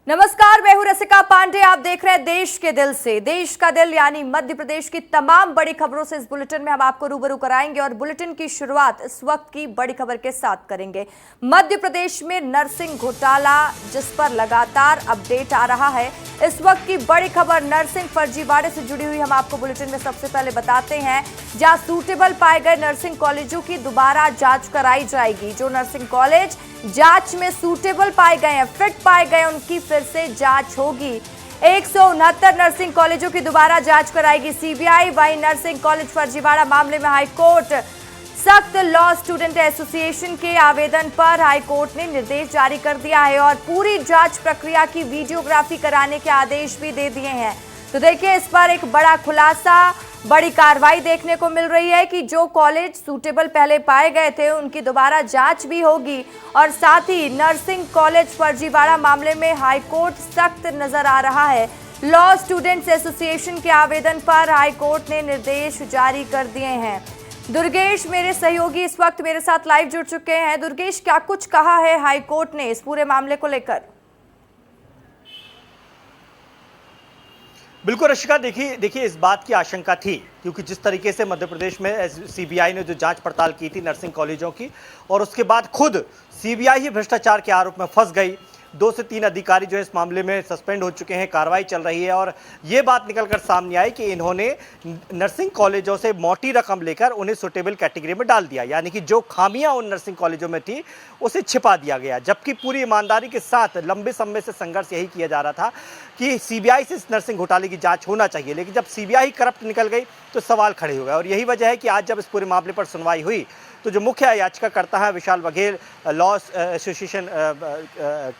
नमस्कार, मैं हूं रसिका पांडे। आप देख रहे हैं देश के दिल से। देश का दिल यानी मध्य प्रदेश की तमाम बड़ी खबरों से इस बुलेटिन में हम आपको रूबरू कराएंगे और बुलेटिन की शुरुआत इस वक्त की बड़ी खबर के साथ करेंगे। मध्य प्रदेश में नर्सिंग घोटाला जिस पर लगातार अपडेट आ रहा है, इस वक्त की बड़ी खबर नर्सिंग फर्जीवाड़े से जुड़ी हुई हम आपको बुलेटिन में सबसे पहले बताते हैं। जहां सूटेबल पाए गए नर्सिंग कॉलेजों की दोबारा जांच कराई जाएगी। जो नर्सिंग कॉलेज जांच में सूटेबल पाए गए हैं, फिट पाए गए, उनकी फिर से जांच होगी। 169 नर्सिंग कॉलेजों की दोबारा जांच कराएगी सीबीआई। वहीं नर्सिंग कॉलेज फर्जीवाड़ा मामले में हाईकोर्ट सख्त लॉ स्टूडेंट एसोसिएशन के आवेदन पर हाईकोर्ट ने निर्देश जारी कर दिया है और पूरी जांच प्रक्रिया की वीडियोग्राफी कराने के आदेश भी दे दिए हैं। तो देखिए, इस पर एक बड़ा खुलासा, बड़ी कार्रवाई देखने को मिल रही है कि जो कॉलेज सूटेबल पहले पाए गए थे उनकी दोबारा जांच भी होगी और साथ ही नर्सिंग कॉलेज फर्जीवाड़ा मामले में हाईकोर्ट सख्त नजर आ रहा है। लॉ स्टूडेंट्स एसोसिएशन के आवेदन पर हाईकोर्ट ने निर्देश जारी कर दिए हैं। दुर्गेश मेरे सहयोगी इस वक्त मेरे साथ लाइव जुड़ चुके हैं। दुर्गेश, क्या कुछ कहा है हाईकोर्ट ने इस पूरे मामले को लेकर? बिल्कुल रशिका, देखिए इस बात की आशंका थी क्योंकि जिस तरीके से मध्य प्रदेश में सीबीआई ने जो जांच पड़ताल की थी नर्सिंग कॉलेजों की, और उसके बाद खुद सीबीआई ही भ्रष्टाचार के आरोप में फंस गई। 2 से 3 अधिकारी जो है इस मामले में सस्पेंड हो चुके हैं, कार्रवाई चल रही है और ये बात निकलकर सामने आई कि इन्होंने नर्सिंग कॉलेजों से मोटी रकम लेकर उन्हें सुटेबल कैटेगरी में डाल दिया, यानी कि जो खामियां उन नर्सिंग कॉलेजों में थी उसे छिपा दिया गया। जबकि पूरी ईमानदारी के साथ लंबे समय से संघर्ष यही किया जा रहा था कि सीबीआई से इस नर्सिंग घोटाले की जांच होना चाहिए, लेकिन जब सीबीआई करप्ट निकल गई तो सवाल खड़े हो गए। और यही वजह है कि आज जब इस पूरे मामले पर सुनवाई हुई तो जो मुख्य याचिकाकर्ता है विशाल बघेल, लॉ एसोसिएशन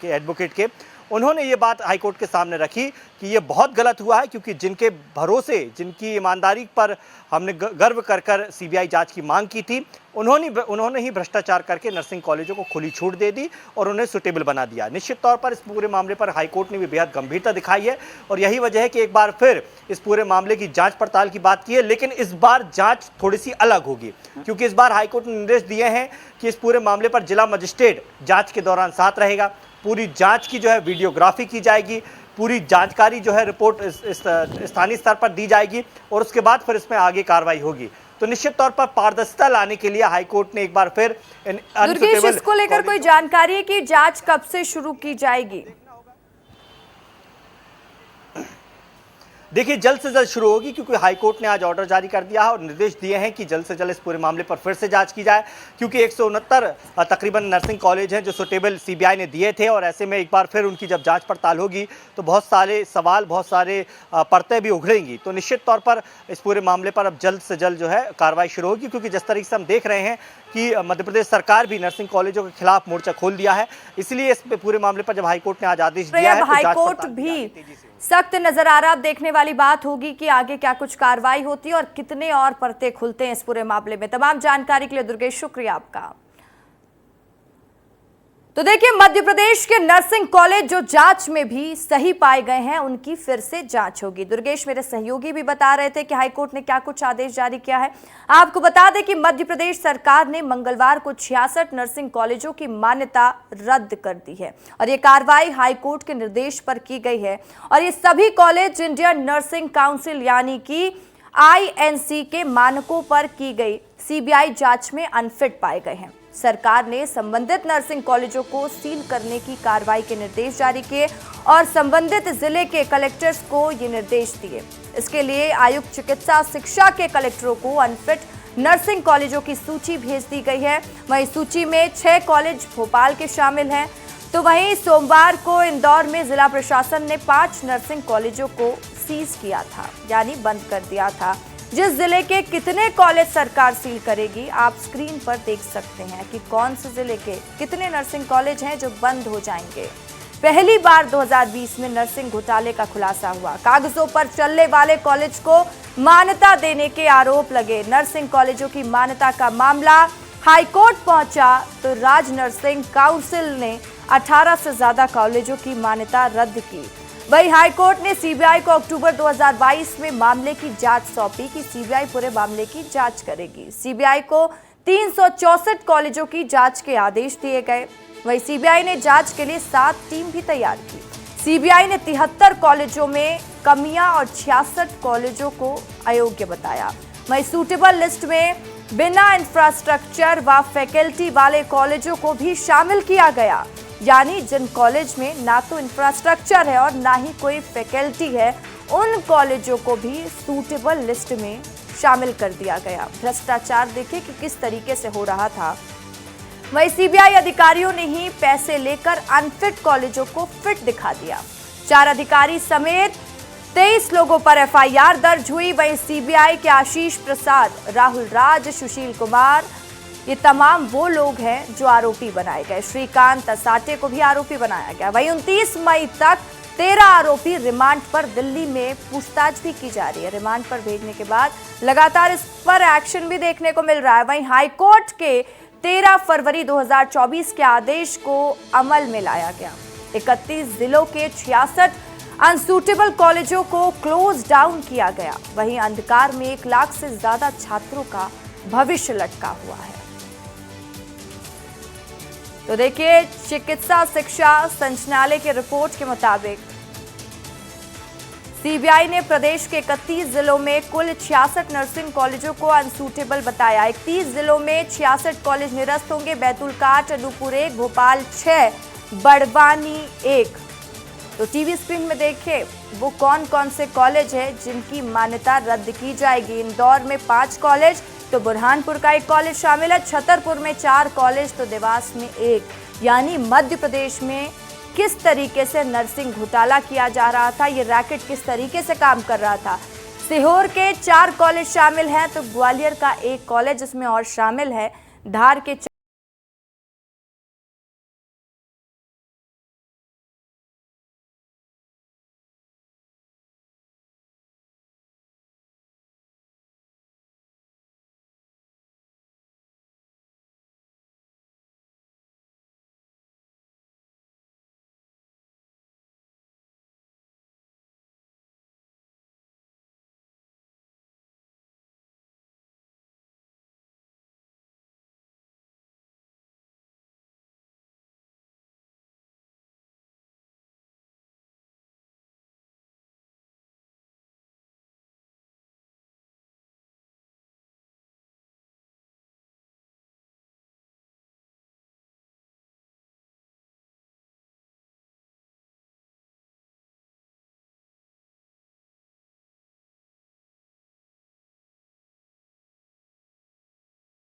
के एडवोकेट के, उन्होंने ये बात हाईकोर्ट के सामने रखी कि ये बहुत गलत हुआ है क्योंकि जिनके भरोसे, जिनकी ईमानदारी पर हमने गर्व कर कर सीबीआई जांच की मांग की थी, उन्होंने ही भ्रष्टाचार करके नर्सिंग कॉलेजों को खुली छूट दे दी और उन्हें सुटेबल बना दिया। निश्चित तौर पर इस पूरे मामले पर हाईकोर्ट ने भी बेहद गंभीरता दिखाई है और यही वजह है कि एक बार फिर इस पूरे मामले की जांच पड़ताल की बात की है, लेकिन इस बार जांच थोड़ी सी अलग होगी क्योंकि इस बार हाईकोर्ट ने निर्देश दिए हैं कि इस पूरे मामले पर जिला मजिस्ट्रेट जांच के दौरान साथ रहेगा। पूरी जांच की जो है वीडियोग्राफी की जाएगी, पूरी जानकारी जो है रिपोर्ट स्थानीय स्तर पर दी जाएगी और उसके बाद फिर इसमें आगे कार्रवाई होगी। तो निश्चित तौर पर पारदर्शिता लाने के लिए हाईकोर्ट ने एक बार फिर दुर्गेश, इसको लेकर कोई जानकारी है कि जांच कब से शुरू की जाएगी? देखिए, जल्द से जल्द शुरू होगी क्योंकि हाईकोर्ट ने आज ऑर्डर जारी कर दिया है और निर्देश दिए हैं कि जल्द से जल्द इस पूरे मामले पर फिर से जांच की जाए क्योंकि 169 तकरीबन नर्सिंग कॉलेज हैं जो सुटेबल सीबीआई ने दिए थे और ऐसे में एक बार फिर उनकी जब जांच पड़ताल होगी तो बहुत सारे सवाल, बहुत सारे परतें भी उभरेंगी। तो निश्चित तौर पर इस पूरे मामले पर अब जल्द से जल्द जो है कार्रवाई शुरू होगी क्योंकि जिस तरीके से हम देख रहे हैं कि मध्य प्रदेश सरकार भी नर्सिंग कॉलेजों के खिलाफ मोर्चा खोल दिया है, इसलिए इस पूरे मामले पर जब हाईकोर्ट ने आज आदेश दिया है तो हाईकोर्ट भी सख्त नजर आ रहा। अब देखने वाली बात होगी कि आगे क्या कुछ कार्रवाई होती है और कितने और परते खुलते हैं इस पूरे मामले में। तमाम जानकारी के लिए दुर्गेश, शुक्रिया आपका। तो देखिए, मध्य प्रदेश के नर्सिंग कॉलेज जो जांच में भी सही पाए गए हैं उनकी फिर से जांच होगी। दुर्गेश मेरे सहयोगी भी बता रहे थे कि हाईकोर्ट ने क्या कुछ आदेश जारी किया है। आपको बता दें कि मध्य प्रदेश सरकार ने मंगलवार को 66 नर्सिंग कॉलेजों की मान्यता रद्द कर दी है और ये कार्रवाई हाईकोर्ट के निर्देश पर की गई है और ये सभी कॉलेज इंडियन नर्सिंग काउंसिल यानी कि INC के मानकों पर की गई सीबीआई जांच में अनफिट पाए गए हैं। सरकार ने संबंधित नर्सिंग कॉलेजों को सील करने की कार्रवाई के निर्देश जारी किए और संबंधित जिले के कलेक्टर्स को ये निर्देश दिए। इसके लिए आयुक्त चिकित्सा शिक्षा के कलेक्टरों को अनफिट नर्सिंग कॉलेजों की सूची भेज दी गई है। वहीं सूची में 6 कॉलेज भोपाल के शामिल हैं। तो वहीं सोमवार को इंदौर में जिला प्रशासन ने 5 नर्सिंग कॉलेजों को सीज किया था, यानी बंद कर दिया था। जिस जिले के कितने कॉलेज सरकार सील करेगी आप स्क्रीन पर देख सकते हैं कि कौन से जिले के कितने नर्सिंग कॉलेज हैं जो बंद हो जाएंगे। पहली बार 2020 में नर्सिंग घोटाले का खुलासा हुआ। कागजों पर चलने वाले कॉलेज को मान्यता देने के आरोप लगे। नर्सिंग कॉलेजों की मान्यता का मामला हाईकोर्ट पहुंचा तो राज्य नर्सिंग काउंसिल ने 18 से ज्यादा कॉलेजों की मान्यता रद्द की। वहीं हाईकोर्ट ने सीबीआई को अक्टूबर 2022 में मामले की जांच सौंपी कि सीबीआई पूरे मामले की जांच करेगी। सीबीआई को 364 कॉलेजों की जांच के आदेश दिए गए। वहीं सीबीआई ने जांच के लिए 7 टीम भी तैयार की। सीबीआई ने 73 कॉलेजों में कमियां और 66 कॉलेजों को अयोग्य बताया। वहीं सूटेबल लिस्ट में बिना इंफ्रास्ट्रक्चर व फैकल्टी वाले कॉलेजों को भी शामिल किया गया, यानी जिन कॉलेज में ना तो इंफ्रास्ट्रक्चर है और ना ही कोई फैकल्टी है, उन कॉलेजों को भी सूटेबल लिस्ट में शामिल कर दिया गया। भ्रष्टाचार देखिए कि किस तरीके से हो रहा था। वहीं सीबीआई अधिकारियों ने ही पैसे लेकर अनफिट कॉलेजों को फिट दिखा दिया। 4 अधिकारी समेत 23 लोगों पर एफआईआर दर्ज हुई। वहीं सीबीआई के आशीष प्रसाद, राहुल राज, सुशील कुमार, ये तमाम वो लोग हैं जो आरोपी बनाए गए। श्रीकांत असाटे को भी आरोपी बनाया गया। वहीं 29 मई तक 13 आरोपी रिमांड पर दिल्ली में पूछताछ भी की जा रही है। रिमांड पर भेजने के बाद लगातार इस पर एक्शन भी देखने को मिल रहा है। वहीं हाईकोर्ट के 13 फरवरी 2024 के आदेश को अमल में लाया गया। 31 जिलों के 66 अनसूटेबल कॉलेजों को क्लोज डाउन किया गया। वहीं अंधकार में 1 लाख से ज्यादा छात्रों का भविष्य लटका हुआ है। तो देखिए, चिकित्सा शिक्षा संचालय की रिपोर्ट के मुताबिक सीबीआई ने प्रदेश के 31 जिलों में कुल 66 नर्सिंग कॉलेजों को अनसूटेबल बताया। 31 जिलों में 66 कॉलेज निरस्त होंगे। बैतूल-काट, अनूपपुर 1, भोपाल 6, बड़वानी 1। तो टीवी स्क्रीन में देखिए वो कौन कौन से कॉलेज है जिनकी मान्यता रद्द की जाएगी। इंदौर में 5 कॉलेज, तो बुरहानपुर का 1 कॉलेज शामिल है। छतरपुर में 4 कॉलेज, तो देवास में 1। यानी मध्य प्रदेश में किस तरीके से नर्सिंग घोटाला किया जा रहा था, ये रैकेट किस तरीके से काम कर रहा था। सीहोर के 4 कॉलेज शामिल हैं, तो ग्वालियर का 1 कॉलेज इसमें और शामिल है। धार के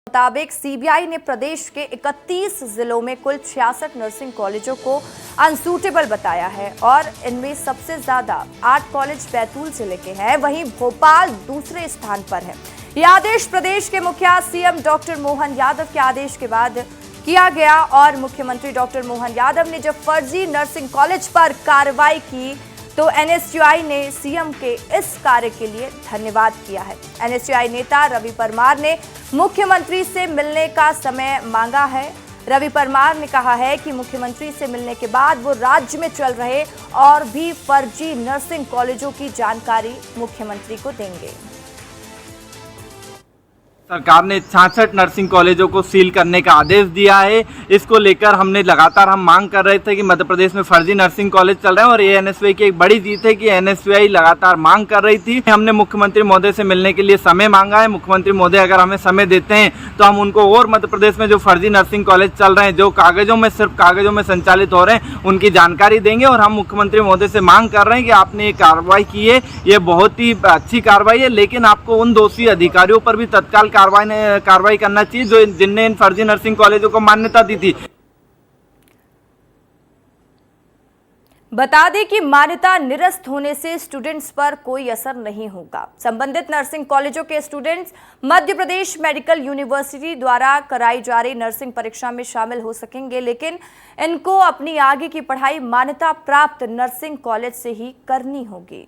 मुताबिक सीबीआई ने प्रदेश के 31 जिलों में कुल 66 नर्सिंग कॉलेजों को अनसूटेबल बताया है और इनमें सबसे ज्यादा 8 कॉलेज बैतूल जिले के हैं। वहीं भोपाल दूसरे स्थान पर है। यह आदेश प्रदेश के मुखिया सीएम डॉक्टर मोहन यादव के आदेश के बाद किया गया और मुख्यमंत्री डॉक्टर मोहन यादव ने जब फर्जी नर्सिंग कॉलेज पर कार्रवाई की तो एनएसयूआई ने सीएम के इस कार्य के लिए धन्यवाद किया है। एनएसयूआई नेता रवि परमार ने मुख्यमंत्री से मिलने का समय मांगा है। रवि परमार ने कहा है कि मुख्यमंत्री से मिलने के बाद वो राज्य में चल रहे और भी फर्जी नर्सिंग कॉलेजों की जानकारी मुख्यमंत्री को देंगे। सरकार ने 66 नर्सिंग कॉलेजों को सील करने का आदेश दिया है। इसको लेकर हमने लगातार हम मांग कर रहे थे कि मध्य प्रदेश में फर्जी नर्सिंग कॉलेज चल रहे हैं और ये एनएसयूआई की एक बड़ी जीत है कि एनएसयूआई लगातार मांग कर रही थी। हमने मुख्यमंत्री महोदय से मिलने के लिए समय मांगा है। मुख्यमंत्री महोदय अगर हमें समय देते हैं तो हम उनको और मध्य प्रदेश में जो फर्जी नर्सिंग कॉलेज चल रहे हैं, जो कागजों में सिर्फ कागजों में संचालित हो रहे हैं, उनकी जानकारी देंगे। और हम मुख्यमंत्री महोदय से मांग कर रहे हैं कि आपने ये कार्रवाई की है, ये बहुत ही अच्छी कार्रवाई है, लेकिन आपको उन दोषी अधिकारियों पर भी तत्काल कार्रवाई करना चाहिए जो जिनने इन फर्जी नर्सिंग कॉलेजों को मान्यता दी थी। बता दें कि मान्यता निरस्त होने से स्टूडेंट्स पर कोई असर नहीं होगा। संबंधित नर्सिंग कॉलेजों के students Madhya Pradesh medical university द्वारा कराई जा रही नर्सिंग परीक्षा में शामिल हो सकेंगे, लेकिन इनको अपनी आगे की पढ़ाई मान्यता प्राप्त नर्सिंग कॉलेज से ही करनी होगी।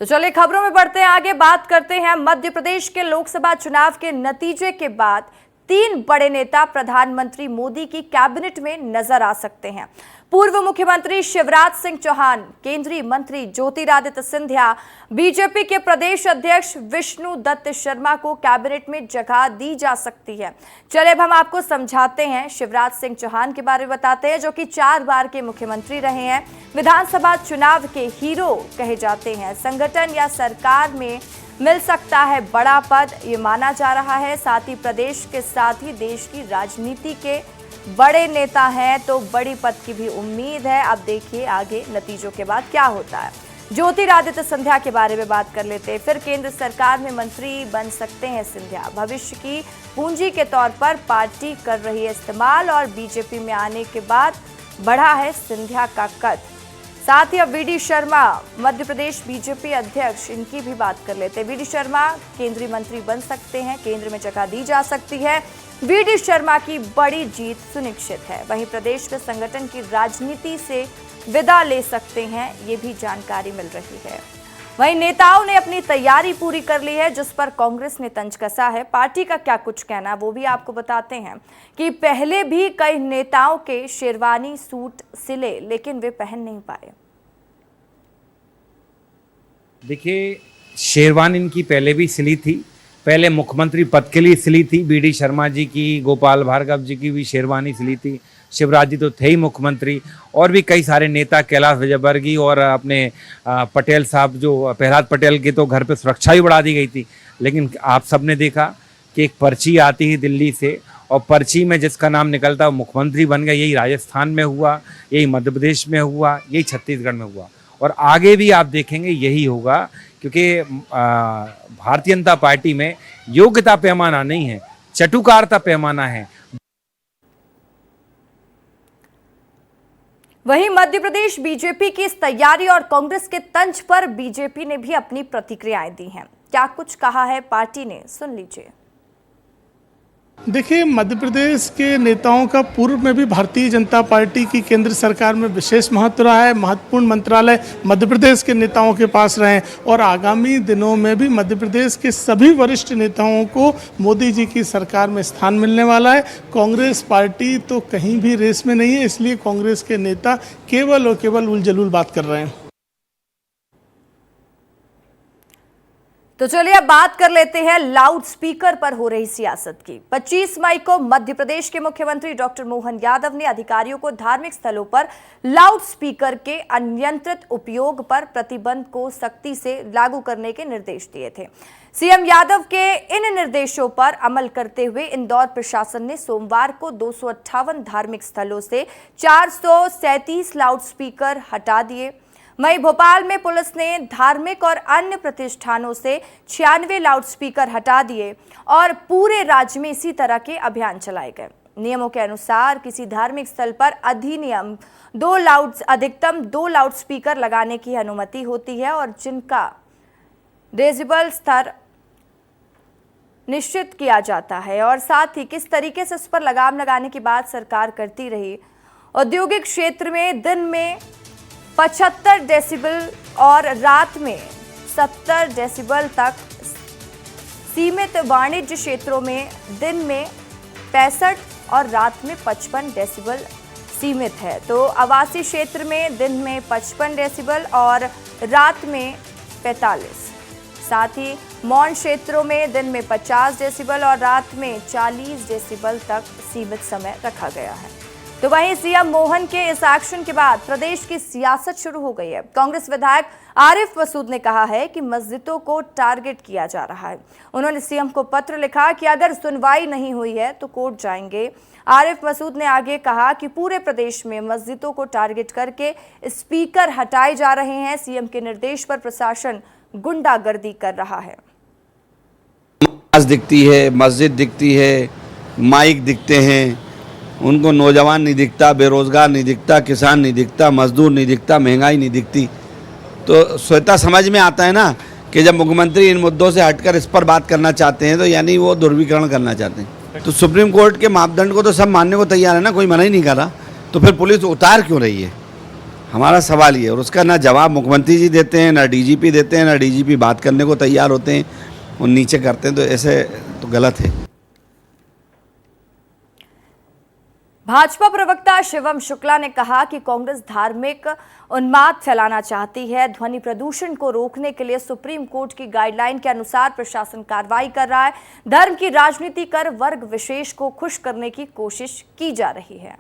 तो चलिए खबरों में बढ़ते हैं आगे, बात करते हैं मध्य प्रदेश के लोकसभा चुनाव के नतीजे के बाद 3 बड़े नेता प्रधानमंत्री मोदी की कैबिनेट में नजर आ सकते हैं। पूर्व मुख्यमंत्री शिवराज सिंह चौहान, केंद्रीय मंत्री ज्योतिरादित्य सिंधिया, बीजेपी के प्रदेश अध्यक्ष विष्णु दत्त शर्मा को कैबिनेट में जगह दी जा सकती है। चलिए अब हम आपको समझाते हैं। शिवराज सिंह चौहान के बारे में बताते हैं, जो कि 4 बार के मुख्यमंत्री रहे हैं, विधानसभा चुनाव के हीरो कहे जाते हैं। संगठन या सरकार में मिल सकता है बड़ा पद, ये माना जा रहा है। साथ ही प्रदेश के साथ ही देश की राजनीति के बड़े नेता हैं, तो बड़ी पद की भी उम्मीद है। अब देखिए आगे नतीजों के बाद क्या होता है। ज्योतिरादित्य सिंधिया के बारे में बात कर लेते हैं। फिर केंद्र सरकार में मंत्री बन सकते हैं सिंधिया। भविष्य की पूंजी के तौर पर पार्टी कर रही है इस्तेमाल और बीजेपी में आने के बाद बढ़ा है सिंधिया का कद। साथ ही अब वी.डी. शर्मा, मध्य प्रदेश बीजेपी अध्यक्ष, इनकी भी बात कर लेते हैं। वी.डी. शर्मा केंद्रीय मंत्री बन सकते हैं, केंद्र में जगह दी जा सकती है। वी.डी. शर्मा की बड़ी जीत सुनिश्चित है। वहीं प्रदेश के संगठन की राजनीति से विदा ले सकते हैं, ये भी जानकारी मिल रही है। वहीं नेताओं ने अपनी तैयारी पूरी कर ली है, जिस पर कांग्रेस ने तंज कसा है। पार्टी का क्या कुछ कहना, वो भी आपको बताते हैं कि पहले भी कई नेताओं के शेरवानी सूट सिले, लेकिन वे पहन नहीं पाए। देखिए, शेरवानी इनकी पहले भी सिली थी, पहले मुख्यमंत्री पद के लिए सिली थी। वी.डी. शर्मा जी की, गोपाल भार्गव जी की भी शेरवानी सिली थी। शिवराज जी तो थे ही मुख्यमंत्री, और भी कई सारे नेता, कैलाश विजयवर्गीय और अपने पटेल साहब, जो प्रहलाद पटेल के तो घर पे सुरक्षा भी बढ़ा दी गई थी। लेकिन आप सबने देखा कि एक पर्ची आती है दिल्ली से, और पर्ची में जिसका नाम निकलता है वो मुख्यमंत्री बन गया। यही राजस्थान में हुआ, यही मध्य प्रदेश में हुआ, यही छत्तीसगढ़ में हुआ, और आगे भी आप देखेंगे यही होगा। क्योंकि भारतीय जनता पार्टी में योग्यता पैमाना नहीं है, चटुकारता पैमाना है। वहीं मध्य प्रदेश बीजेपी की इस तैयारी और कांग्रेस के तंज पर बीजेपी ने भी अपनी प्रतिक्रियाएं दी हैं। क्या कुछ कहा है पार्टी ने, सुन लीजिए। देखिए, मध्य प्रदेश के नेताओं का पूर्व में भी भारतीय जनता पार्टी की केंद्र सरकार में विशेष महत्व रहा है। महत्वपूर्ण मंत्रालय मध्य प्रदेश के नेताओं के पास रहे, और आगामी दिनों में भी मध्य प्रदेश के सभी वरिष्ठ नेताओं को मोदी जी की सरकार में स्थान मिलने वाला है। कांग्रेस पार्टी तो कहीं भी रेस में नहीं है, इसलिए कांग्रेस के नेता केवल और केवल उलझुल बात कर रहे हैं। तो चलिए अब बात कर लेते हैं लाउड स्पीकर पर हो रही सियासत की। 25 मई को मध्य प्रदेश के मुख्यमंत्री डॉक्टर मोहन यादव ने अधिकारियों को धार्मिक स्थलों पर लाउड स्पीकर के अनियंत्रित उपयोग पर प्रतिबंध को सख्ती से लागू करने के निर्देश दिए थे। सीएम यादव के इन निर्देशों पर अमल करते हुए इंदौर प्रशासन ने सोमवार को 258 धार्मिक स्थलों से 437 लाउड स्पीकर हटा दिए। वहीं भोपाल में पुलिस ने धार्मिक और अन्य प्रतिष्ठानों से 96 लाउडस्पीकर हटा दिए और पूरे राज्य में इसी तरह के अभियान चलाए गए। नियमों के अनुसार किसी धार्मिक स्थल पर अधिकतम 2 लाउडस्पीकर लगाने की अनुमति होती है, और जिनका डेसिबल स्तर निश्चित किया जाता है। और साथ ही किस तरीके से इस पर लगाम लगाने की बात सरकार करती रही। औद्योगिक क्षेत्र में दिन में 75 डेसिबल और रात में 70 डेसिबल तक सीमित। वाणिज्य क्षेत्रों में दिन में 65 और रात में 55 डेसिबल सीमित है। तो आवासीय क्षेत्र में दिन में 55 डेसिबल और रात में 45। साथ ही मौन क्षेत्रों में दिन में 50 डेसिबल और रात में 40 डेसिबल तक सीमित समय रखा गया है। तो वहीं सीएम मोहन के इस एक्शन के बाद प्रदेश की सियासत शुरू हो गई है। कांग्रेस विधायक आरिफ मसूद ने कहा है कि मस्जिदों को टारगेट किया जा रहा है। उन्होंने सीएम को पत्र लिखा कि अगर सुनवाई नहीं हुई है तो कोर्ट जाएंगे। आरिफ मसूद ने आगे कहा कि पूरे प्रदेश में मस्जिदों को टारगेट करके स्पीकर हटाए जा रहे हैं। सीएम के निर्देश पर प्रशासन गुंडागर्दी कर रहा है। दिखती है, मस्जिद दिखती है, माइक दिखते हैं, उनको नौजवान नहीं दिखता, बेरोजगार नहीं दिखता, किसान नहीं दिखता, मजदूर नहीं दिखता, महंगाई नहीं दिखती। तो स्वतः समझ में आता है ना कि जब मुख्यमंत्री इन मुद्दों से हटकर इस पर बात करना चाहते हैं तो यानी वो ध्रुवीकरण करना चाहते हैं। तो सुप्रीम कोर्ट के मापदंड को तो सब मानने को तैयार है ना, कोई मना ही नहीं कर रहा, तो फिर पुलिस उतार क्यों रही है, हमारा सवाल ये। और उसका ना जवाब मुख्यमंत्री जी देते हैं, ना डीजीपी देते हैं, ना डीजीपी बात करने को तैयार होते हैं, और नीचे करते हैं। तो ऐसे तो गलत है। भाजपा प्रवक्ता शिवम शुक्ला ने कहा कि कांग्रेस धार्मिक उन्माद फैलाना चाहती है। ध्वनि प्रदूषण को रोकने के लिए सुप्रीम कोर्ट की गाइडलाइन के अनुसार प्रशासन कार्रवाई कर रहा है। धर्म की राजनीति कर वर्ग विशेष को खुश करने की कोशिश की जा रही है।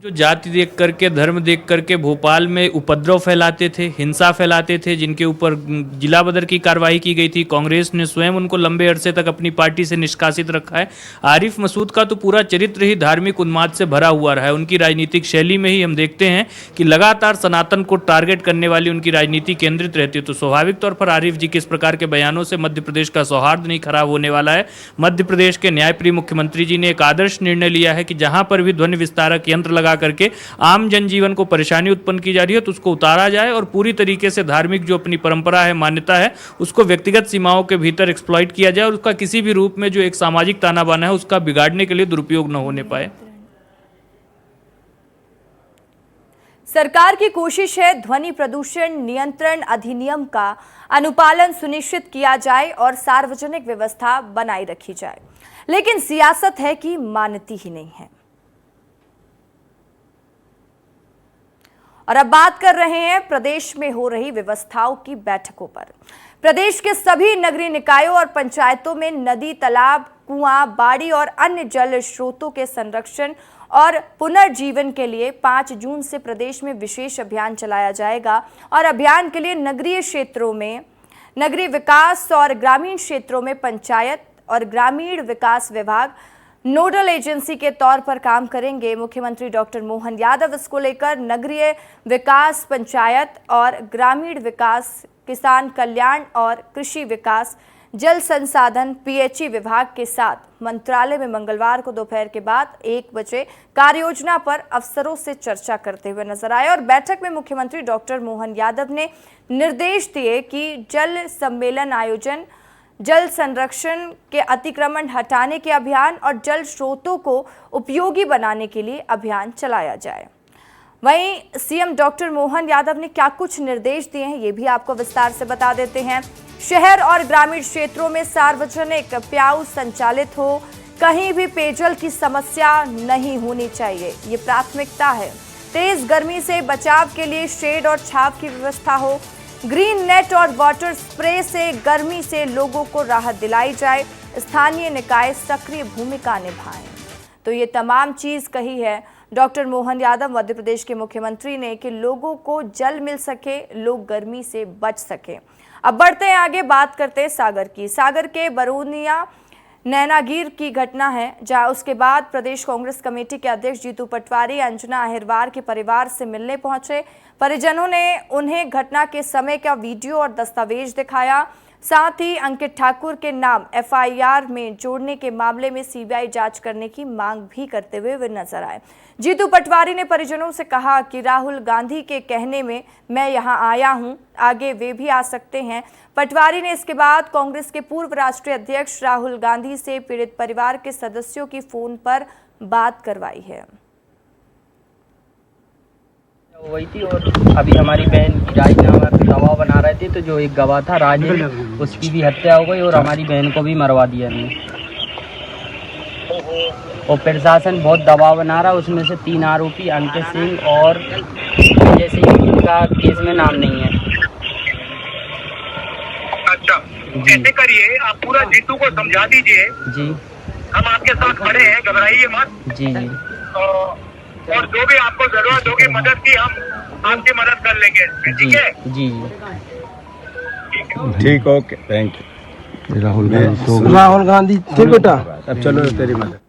जो जाति देख करके, धर्म देख करके भोपाल में उपद्रव फैलाते थे, हिंसा फैलाते थे, जिनके ऊपर जिला बदर की कार्रवाई की गई थी। कांग्रेस ने स्वयं उनको लंबे अरसे तक अपनी पार्टी से निष्कासित रखा है। आरिफ मसूद का तो पूरा चरित्र ही धार्मिक उन्माद से भरा हुआ रहा है। उनकी राजनीतिक शैली में ही हम देखते हैं कि लगातार सनातन को टारगेट करने वाली उनकी राजनीति केंद्रित रहती है। तो स्वाभाविक तौर पर आरिफ जी के इस प्रकार के बयानों से मध्य प्रदेश का सौहार्द नहीं खराब होने वाला है। मध्य प्रदेश के न्यायप्रिय मुख्यमंत्री जी ने एक आदर्श निर्णय लिया है कि जहां पर भी ध्वनि विस्तारक यंत्र लगा करके आम जनजीवन को परेशानी उत्पन्न की जा रही है तो उसको उतारा जाए और पूरी तरीके से धार्मिक जो अपनी परंपरा है, मान्यता है, उसको व्यक्तिगत सीमाओं के भीतर एक्सप्लॉइट किया जाए और उसका किसी भी रूप में जो एक सामाजिक ताना बाना है उसका बिगाड़ने के लिए दुरुपयोग न होने पाए। सरकार की कोशिश है ध्वनि प्रदूषण नियंत्रण अधिनियम का अनुपालन सुनिश्चित किया जाए और सार्वजनिक व्यवस्था बनाए रखी जाए, लेकिन सियासत है कि मानती ही नहीं है। और अब बात कर रहे हैं प्रदेश में हो रही व्यवस्थाओं की बैठकों पर। प्रदेश के सभी नगरीय निकायों और पंचायतों में नदी, तालाब, कुआं, बाड़ी और अन्य जल स्रोतों के संरक्षण और पुनर्जीवन के लिए 5 जून से प्रदेश में विशेष अभियान चलाया जाएगा। और अभियान के लिए नगरीय क्षेत्रों में नगरीय विकास और ग्रामीण क्षेत्रों में पंचायत और ग्रामीण विकास विभाग नोडल एजेंसी के तौर पर काम करेंगे। मुख्यमंत्री डॉक्टर मोहन यादव इसको लेकर नगरीय विकास, पंचायत और ग्रामीण विकास, किसान कल्याण और कृषि विकास, जल संसाधन, पीएचई विभाग के साथ मंत्रालय में मंगलवार को दोपहर के बाद 1 बजे कार्ययोजना पर अफसरों से चर्चा करते हुए नजर आए। और बैठक में मुख्यमंत्री डॉक्टर मोहन यादव ने निर्देश दिए कि जल सम्मेलन आयोजन, जल संरक्षण के अतिक्रमण हटाने के अभियान और जल स्रोतों को उपयोगी बनाने के लिए अभियान चलाया जाए। वहीं सीएम डॉक्टर मोहन यादव ने क्या कुछ निर्देश दिए हैं, ये भी आपको विस्तार से बता देते हैं। शहर और ग्रामीण क्षेत्रों में सार्वजनिक प्याऊ संचालित हो, कहीं भी पेयजल की समस्या नहीं होनी चाहिए, ये प्राथमिकता है। तेज गर्मी से बचाव के लिए शेड और छाव की व्यवस्था हो। ग्रीन नेट और वाटर स्प्रे से गर्मी से लोगों को राहत दिलाई जाए। स्थानीय निकाय सक्रिय भूमिका निभाएं। तो ये तमाम चीज कही है डॉक्टर मोहन यादव मध्य प्रदेश के मुख्यमंत्री ने कि लोगों को जल मिल सके, लोग गर्मी से बच सके। अब बढ़ते हैं आगे, बात करते हैं सागर की। सागर के बरौनिया नैनागीर की घटना है, जहां उसके बाद प्रदेश कांग्रेस कमेटी के अध्यक्ष जीतू पटवारी अंजना अहिरवार के परिवार से मिलने पहुंचे। परिजनों ने उन्हें घटना के समय का वीडियो और दस्तावेज दिखाया। साथ ही अंकित ठाकुर के नाम एफआईआर में जोड़ने के मामले में सीबीआई जांच करने की मांग भी करते हुए वे नजर आए। जीतू पटवारी ने परिजनों से कहा कि राहुल गांधी के कहने में मैं यहां आया हूं, आगे वे भी आ सकते हैं। पटवारी ने इसके बाद कांग्रेस के पूर्व राष्ट्रीय अध्यक्ष राहुल गांधी से पीड़ित परिवार के सदस्यों की फोन पर बात करवाई है। वही थी और अभी हमारी बहन की राजीनामा पे गवाह बना रहे थे, तो जो एक गवाह था राजेंद्र, उसकी भी हत्या हो गई और हमारी बहन को भी मरवा दिया इन्होंने। और प्रशासन बहुत दबाव बना रहा है, उसमें से 3 आरोपी अंकित सिंह और विजय सिंह का केस में नाम नहीं है। अच्छा, ऐसे करिए, आप पूरा जीतू को समझा दीजिए जी, हम आपके साथ खड़े हैं, घबराइए मत। जी जी। और जो भी आपको जरूरत होगी मदद की, हम आपकी मदद कर लेंगे, ठीक है? जी ठीक, okay, thank you. Rahul Gandhi ठीक बेटा, अब चलो तेरी मदद।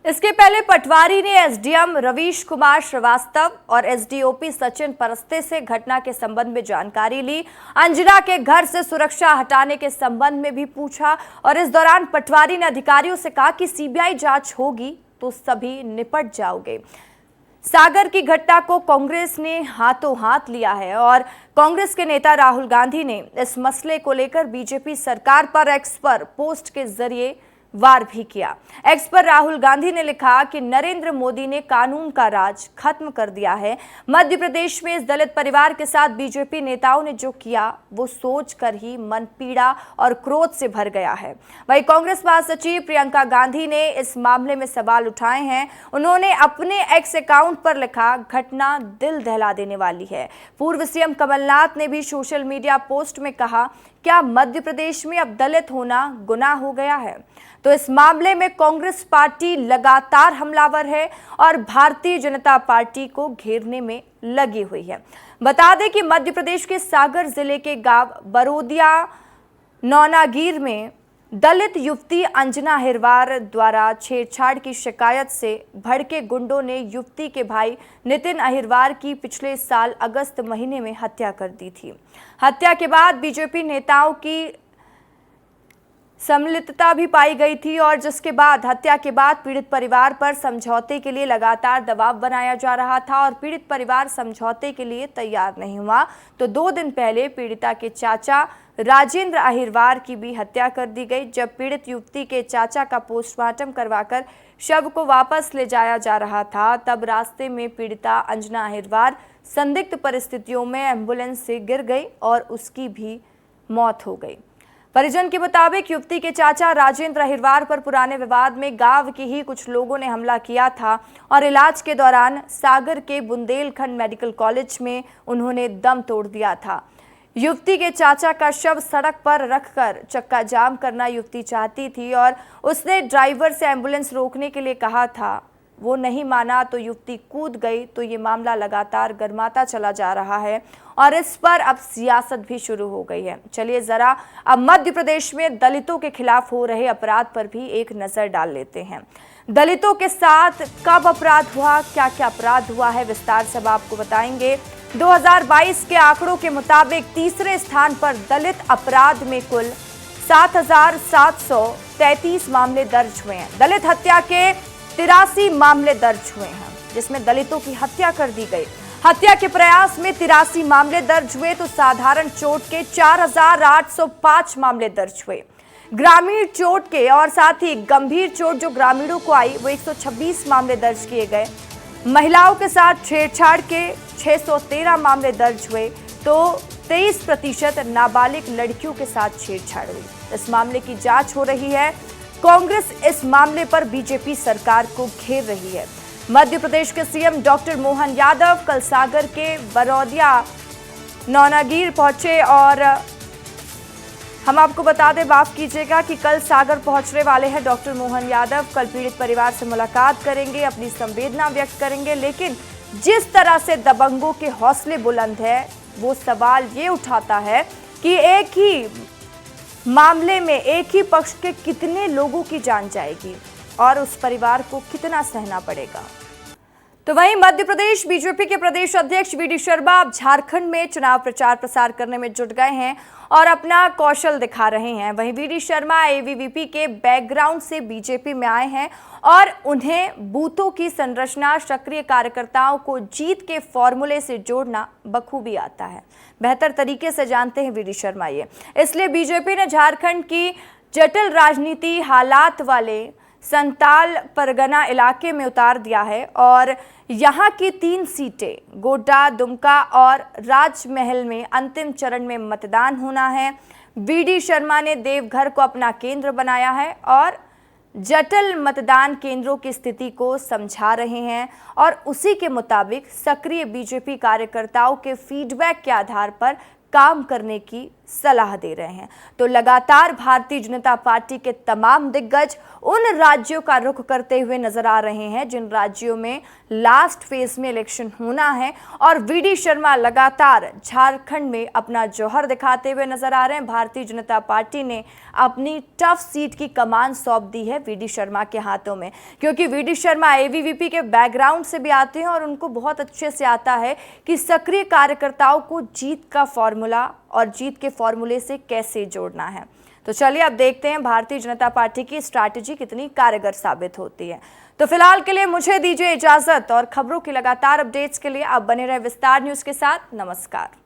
इसके पहले पटवारी ने एसडीएम रवीश कुमार श्रीवास्तव और एसडीओपी सचिन परस्ते से घटना के संबंध में जानकारी ली। अंजना के घर से सुरक्षा हटाने के संबंध में भी पूछा और इस दौरान पटवारी ने अधिकारियों से कहा कि सीबीआई जांच होगी तो सभी निपट जाओगे। सागर की घटना को कांग्रेस ने हाथों हाथ लिया है और कांग्रेस के नेता राहुल गांधी ने इस मसले को लेकर बीजेपी सरकार पर एक्स पर पोस्ट के जरिए वार भी किया। एक्स पर राहुल गांधी ने लिखा कि नरेंद्र मोदी ने कानून का राज खत्म कर दिया है। मध्य प्रदेश में इस दलित परिवार के साथ बीजेपी नेताओं ने जो किया वो सोचकर ही मन पीड़ा और क्रोध से भर गया है। वहीं कांग्रेस महासचिव प्रियंका गांधी ने इस मामले में सवाल उठाए हैं। उन्होंने अपने एक्स अकाउंट पर लिखा, घटना दिल दहला देने वाली है। पूर्व सीएम कमलनाथ ने भी सोशल मीडिया पोस्ट में कहा, क्या मध्य प्रदेश में अब दलित होना गुनाह हो गया है? तो इस मामले में कांग्रेस पार्टी लगातार हमलावर है और भारतीय जनता पार्टी को घेरने में लगी हुई है। बता दें कि मध्य प्रदेश के सागर जिले के गांव बरोदिया नौनागीर में दलित युवती अंजना अहिरवार द्वारा छेड़छाड़ की शिकायत से भड़के गुंडों ने युवती के भाई नितिन अहिरवार की पिछले साल अगस्त महीने में हत्या कर दी थी। हत्या के बाद बीजेपी नेताओं की सम्मिलितता भी पाई गई थी और जिसके बाद हत्या के बाद पीड़ित परिवार पर समझौते के लिए लगातार दबाव बनाया जा रहा था और पीड़ित परिवार समझौते के लिए तैयार नहीं हुआ तो 2 दिन पहले पीड़िता के चाचा राजेंद्र अहिरवार की भी हत्या कर दी गई। जब पीड़ित युवती के चाचा का पोस्टमार्टम करवाकर शव को वापस ले जाया जा रहा था तब रास्ते में पीड़िता अंजना अहिरवार संदिग्ध परिस्थितियों में एम्बुलेंस से गिर गई और उसकी भी मौत हो गई। परिजन के मुताबिक युवती के चाचा राजेंद्र अहिरवार पर पुराने विवाद में गांव के ही कुछ लोगों ने हमला किया था और इलाज के दौरान सागर के बुंदेलखंड मेडिकल कॉलेज में उन्होंने दम तोड़ दिया था। युवती के चाचा का शव सड़क पर रखकर चक्का जाम करना युवती चाहती थी और उसने ड्राइवर से एम्बुलेंस रोकने के लिए कहा था। वो नहीं माना तो युवती कूद गई। तो ये मामला लगातार गर्माता चला जा रहा है और इस पर अब सियासत भी शुरू हो गई है। चलिए जरा अब मध्य प्रदेश में दलितों के खिलाफ हो रहे अपराध पर भी एक नजर डाल लेते हैं। दलितों के साथ कब अपराध हुआ, क्या क्या अपराध हुआ है, विस्तार से अब आपको बताएंगे। 2022 के आंकड़ों के मुताबिक तीसरे स्थान पर दलित अपराध में कुल 7,733 मामले दर्ज हुए हैं। दलित हत्या के 83 मामले दर्ज हुए हैं जिसमें दलितों की हत्या कर दी गई। हत्या के प्रयास में 83 मामले दर्ज हुए तो साधारण चोट के 4,805 मामले दर्ज हुए। ग्रामीण चोट के और साथ ही गंभीर चोट जो ग्रामीणों को आई वो 126 मामले दर्ज किए गए। महिलाओं के साथ छेड़छाड़ के 613 मामले दर्ज हुए तो 23% नाबालिग लड़कियों के साथ छेड़छाड़ हुई। इस मामले की जांच हो रही है। कांग्रेस इस मामले पर बीजेपी सरकार को घेर रही है। मध्य प्रदेश के सीएम डॉक्टर मोहन यादव कल सागर के बरौदिया नौनागीर पहुंचे और हम आपको बता दें, माफ कीजिएगा कि कल सागर पहुंचने वाले हैं डॉक्टर मोहन यादव। कल पीड़ित परिवार से मुलाकात करेंगे, अपनी संवेदना व्यक्त करेंगे। लेकिन जिस तरह से दबंगों के हौसले बुलंद है वो सवाल ये उठाता है कि एक ही मामले में एक ही पक्ष के कितने लोगों की जान जाएगी और उस परिवार को कितना सहना पड़ेगा। तो वहीं मध्य प्रदेश बीजेपी के प्रदेश अध्यक्ष वी डी शर्मा अब झारखंड में चुनाव प्रचार प्रसार करने में जुट गए हैं और अपना कौशल दिखा रहे हैं। वहीं वी डी शर्मा एबीवीपी के बैकग्राउंड से बीजेपी में आए हैं और उन्हें बूथों की संरचना, सक्रिय कार्यकर्ताओं को जीत के फॉर्मूले से जोड़ना बखूबी आता है। बेहतर तरीके से जानते हैं वी डी शर्मा ये। इसलिए बीजेपी ने झारखंड की जटिल राजनीति हालात वाले संताल परगना इलाके में उतार दिया है और यहाँ की 3 सीटें गोड्डा, दुमका और राजमहल में अंतिम चरण में मतदान होना है। वी डी शर्मा ने देवघर को अपना केंद्र बनाया है और जटिल मतदान केंद्रों की स्थिति को समझा रहे हैं और उसी के मुताबिक सक्रिय बीजेपी कार्यकर्ताओं के फीडबैक के आधार पर काम करने की सलाह दे रहे हैं। तो लगातार भारतीय जनता पार्टी के तमाम दिग्गज उन राज्यों का रुख करते हुए नजर आ रहे हैं जिन राज्यों में लास्ट फेज में इलेक्शन होना है और वी डी शर्मा लगातार झारखंड में अपना जौहर दिखाते हुए नजर आ रहे हैं। भारतीय जनता पार्टी ने अपनी टफ सीट की कमान सौंप दी है वी डी शर्मा के हाथों में, क्योंकि वी डी शर्मा एबीवीपी के बैकग्राउंड से भी आते हैं और उनको बहुत अच्छे से आता है कि सक्रिय कार्यकर्ताओं को जीत का फॉर्मूला और जीत के फॉर्मूले से कैसे जोड़ना है। तो चलिए अब देखते हैं भारतीय जनता पार्टी की स्ट्रैटेजी कितनी कारगर साबित होती है। तो फिलहाल के लिए मुझे दीजिए इजाजत और खबरों की लगातार अपडेट्स के लिए आप बने रहे विस्तार न्यूज के साथ। नमस्कार।